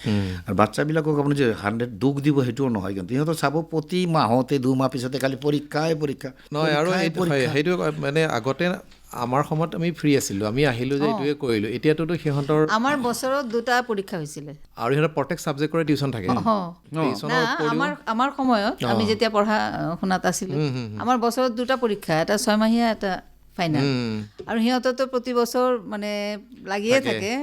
আৰু বাচ্ছাবিলাকক আপুনি যে 100 দুখ দিব সেইটোও নহয়, কিন্তু সিহঁতৰ চাব প্ৰতি মাহতে 2 মাহ পিছতে খালি পৰীক্ষাই পৰীক্ষা নহয়। আৰু সেইটো মানে আগতে আমাৰ সময়ত আমি ফ্ৰী আছিলোঁ, আমি আহিলোঁ যে এইটোৱে কৰিলোঁ। এতিয়াতোতো সিহঁতৰ আমাৰ বছৰত 2টা পৰীক্ষা হৈছিলে আৰু সিহঁতৰ প্ৰত্যেক ছাবজেক্টৰে টিউশ্যন থাকে। আমাৰ সময়ত আমি যেতিয়া পঢ়া শুনাত আছিলোঁ, আমাৰ বছৰত 2টা পৰীক্ষা, এটা 6মাহীয়া, এটা ফাইনেল। আৰু সিহঁততো প্ৰতি বছৰ মানে লাগিয়ে থাকে,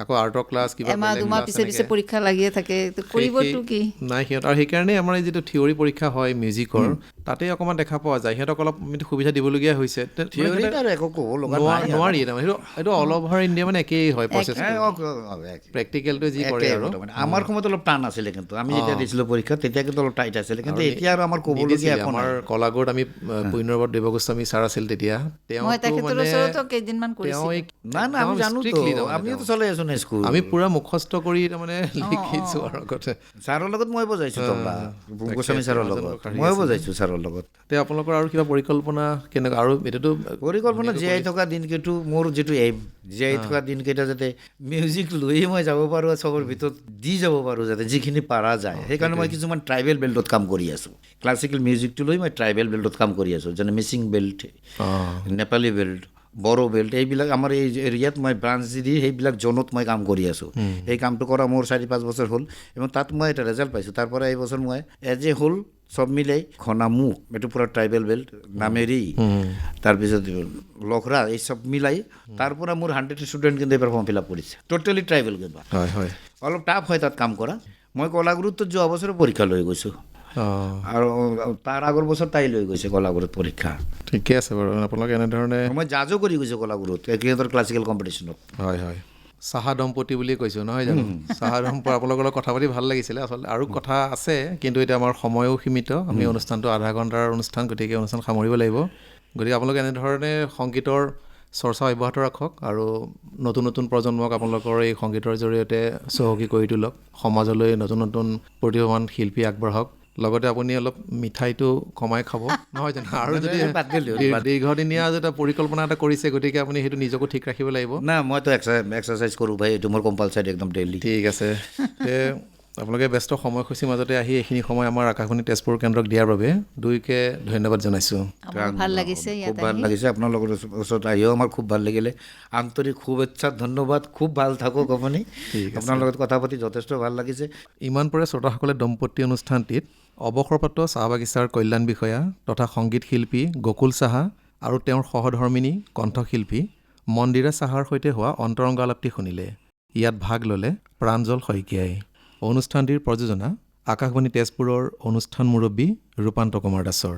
আকৌ আৰ্টৰ ক্লাছ কিবা এমাহ 2 মাহ পিছে পিছে পৰীক্ষা লাগিয়ে থাকে, কৰিবতো কি নাই সিহঁতৰ। আৰু সেইকাৰণে আমাৰ এই যিটো থিয়ৰী পৰীক্ষা হয় মিউজিকৰ, তাতে অকণমান দেখা পোৱা যায় সিহঁতক অলপ সুবিধা দিবলগীয়া হৈছে। নোৱাৰি তাৰমানে সেইটো অল অভাৰ ইণ্ডিয়া মানে একেই হয় প্ৰচেছ, প্ৰেক্টিকেলটো যি কৰে। আৰু আমাৰ সময়ত অলপ টান আছিলে, কিন্তু আমি যেতিয়া দিছিলোঁ পৰীক্ষা তেতিয়া কিন্তু অলপ টাইট আছিলে, কিন্তু এতিয়া আৰু আমাৰ ক'বলগীয়া একো নাই। আমাৰ কলাগুৰুত আমি পুণ্যৱত দেৱগোস্বামী ছাৰ আছিল তেতিয়া, আমি পুৰা মুখস্থ কৰি তাৰমানে লিখিছোঁ আৰু আগতে। ছাৰৰ লগত মই বজাইছোঁ তবলা, গোস্বামী ছাৰৰ লগত মই বজাইছোঁ ছাৰৰ লগত। তে আপোনালোকৰ আৰু কিবা পৰিকল্পনা কেনেকুৱা? আৰু এতিয়াতো পৰিকল্পনা জীয়াই থকা দিনকেইটো মোৰ যিটো এইম, জীয়াই থকা দিনকেইটা যাতে মিউজিক লৈয়ে মই যাব পাৰোঁ, চবৰ ভিতৰত দি যাব পাৰোঁ যাতে, যিখিনি পাৰা যায়। সেইকাৰণে মই কিছুমান ট্ৰাইবেল বেল্টত কাম কৰি আছোঁ। ক্লাছিকেল মিউজিকটো লৈ মই ট্ৰাইবেল বেল্টত কাম কৰি আছোঁ, যেনে Mising belt, Nepali belt, Bodo belt, এইবিলাক আমাৰ এই এৰিয়াত মই ব্ৰাঞ্চ দি সেইবিলাক জোনত মই কাম কৰি আছোঁ। এই কামটো কৰা মোৰ 4-5 বছৰ হ'ল, এবং তাত মই এটা ৰেজাল্ট পাইছোঁ। তাৰ পৰা এইবছৰ মই হ'ল চব মিলাই ঘনামুখ, এইটো পূৰা ট্ৰাইবেল বেল্ট, নামেৰি, তাৰপিছত লখৰা, এই চব মিলাই তাৰ পৰা মোৰ 100 ষ্টুডেণ্ট কিন্তু এইবাৰ ফৰ্ম ফিল আপ কৰিছে, টোটেলি ট্ৰাইবেল। কিন্তু অলপ টাফ হয় তাত কাম কৰা। মই কলাগুৰুত যোৱা বছৰো পৰীক্ষা লৈ গৈছোঁ, আৰু তাৰ আগৰ বছৰ তাই লৈ গৈছে কলাগুৰুত পৰীক্ষা। ঠিকে আছে বাৰু। আপোনালোকে এনেধৰণে মই জাজো কৰি গৈছোঁ কলাগুৰুত সিহঁতৰ ক্লাছিকেল কম্পিটিশ্যনত। হয় চাহা দম্পতি বুলিয়ে কৈছোঁ নহয় জানো? চাহা দম্পতি আপোনালোকৰ লগত কথা পাতি ভাল লাগিছিলে। আচলতে আৰু কথা আছে, কিন্তু এতিয়া আমাৰ সময়ো সীমিত। আমি অনুষ্ঠানটো আধা ঘণ্টাৰ অনুষ্ঠান, গতিকে অনুষ্ঠান সামৰিব লাগিব। গতিকে আপোনালোকে এনেধৰণে সংগীতৰ চৰ্চা অব্যাহত ৰাখক, আৰু নতুন নতুন প্ৰজন্মক আপোনালোকৰ এই সংগীতৰ জৰিয়তে চহকী কৰি তোলক, সমাজলৈ নতুন নতুন প্ৰতিভাৱান শিল্পী আগবঢ়াওক। লগতে আপুনি অলপ মিঠাইটো কমাই খাব, নহয় জানো? আৰু যদি দীৰ্ঘদিনীয়া এটা পৰিকল্পনা এটা কৰিছে, গতিকে আপুনি সেইটো নিজকো ঠিক ৰাখিব লাগিব। না, মইতো এক্সাৰচাইজ কৰোঁ ভাই, এইটো মোৰ কম্পালচাৰী একদম ডেইলি। ঠিক আছে। আপোনালোকে ব্যস্ত সময়সূচীৰ মাজতে আহি এইখিনি সময় আমাৰ আকাশবাণী তেজপুৰ কেন্দ্ৰক দিয়াৰ বাবে দুয়োকে ধন্যবাদ জনাইছোঁ। ভাল লাগিছে, খুব ভাল লাগিছে আপোনাৰ লগত ওচৰত আহিও আমাৰ খুব ভাল লাগিলে। আন্তৰিক শুভেচ্ছা, ধন্যবাদ। খুব ভাল থাকক আপুনি। আপোনাৰ লগত কথা পাতি যথেষ্ট ভাল লাগিছে। ইমান পৰে শ্ৰোতাসকলে দম্পতি অনুষ্ঠানটিত অৱসৰপ্ৰাপ্ত চাহ বাগিচাৰ কল্যাণ বিষয়া তথা সংগীত শিল্পী গকুল চাহা আৰু তেওঁৰ সহধৰ্মিনী কণ্ঠশিল্পী মন্দিৰা চাহাৰ সৈতে হোৱা অন্তৰংগ আলাপটি শুনিলে। ইয়াত ভাগ ল'লে প্ৰাঞ্জল শইকীয়াই। অনুষ্ঠানটিৰ প্ৰযোজনা আকাশবাণী তেজপুৰৰ অনুষ্ঠান মুৰব্বী ৰূপান্ত কুমাৰ দাসৰ।